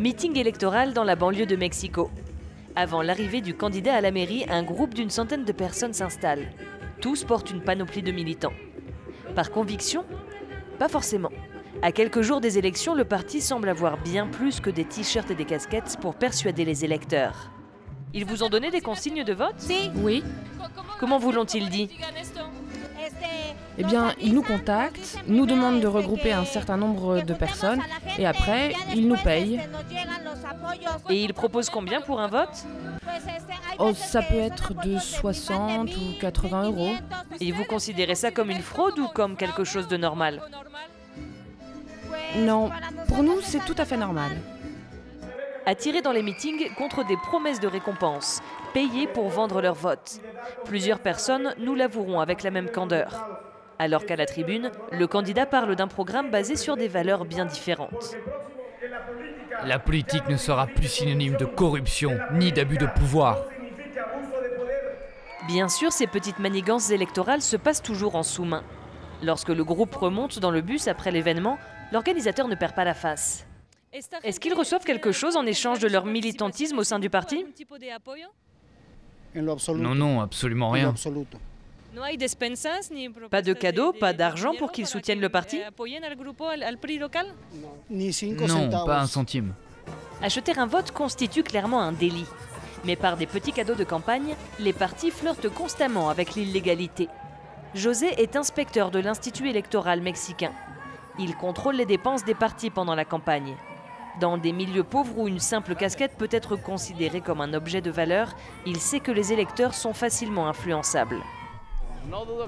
Meeting électoral dans la banlieue de Mexico. Avant l'arrivée du candidat à la mairie, un groupe d'une centaine de personnes s'installe. Tous portent une panoplie de militants. Par conviction? Pas forcément. À quelques jours des élections, le parti semble avoir bien plus que des t-shirts et des casquettes pour persuader les électeurs. Ils vous ont donné des consignes de vote? Oui. Comment vous l'ont-ils dit? Eh bien, ils nous contactent, nous demandent de regrouper un certain nombre de personnes et après, ils nous payent. Et ils proposent combien pour un vote? Oh, ça peut être de 60 ou 80 euros. Et vous considérez ça comme une fraude ou comme quelque chose de normal? Non, pour nous, c'est tout à fait normal. Attirés dans les meetings contre des promesses de récompense, payés pour vendre leur vote. Plusieurs personnes nous l'avoueront avec la même candeur. Alors qu'à la tribune, le candidat parle d'un programme basé sur des valeurs bien différentes. La politique ne sera plus synonyme de corruption ni d'abus de pouvoir. Bien sûr, ces petites manigances électorales se passent toujours en sous-main. Lorsque le groupe remonte dans le bus après l'événement, l'organisateur ne perd pas la face. Est-ce qu'ils reçoivent quelque chose en échange de leur militantisme au sein du parti? Non, absolument rien. Pas de cadeaux, pas d'argent pour qu'ils soutiennent le parti? Non, pas un centime. Acheter un vote constitue clairement un délit. Mais par des petits cadeaux de campagne, les partis flirtent constamment avec l'illégalité. José est inspecteur de l'Institut électoral mexicain. Il contrôle les dépenses des partis pendant la campagne. Dans des milieux pauvres où une simple casquette peut être considérée comme un objet de valeur, il sait que les électeurs sont facilement influençables.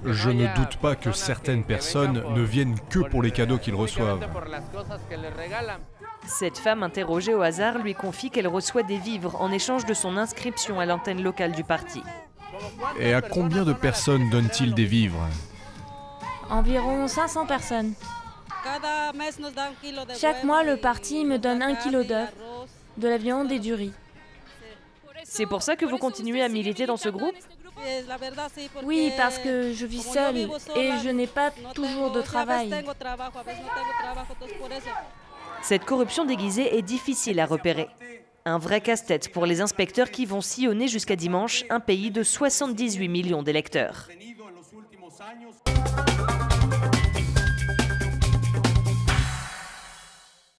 Je ne doute pas que certaines personnes ne viennent que pour les cadeaux qu'ils reçoivent. Cette femme interrogée au hasard lui confie qu'elle reçoit des vivres en échange de son inscription à l'antenne locale du parti. Et à combien de personnes donne-t-il des vivres? Environ 500 personnes. Chaque mois, le parti me donne 1 kilo d'œufs, de la viande et du riz. C'est pour ça que vous continuez à militer dans ce groupe? Oui, parce que je vis seule et je n'ai pas toujours de travail. Cette corruption déguisée est difficile à repérer. Un vrai casse-tête pour les inspecteurs qui vont sillonner jusqu'à dimanche un pays de 78 millions d'électeurs.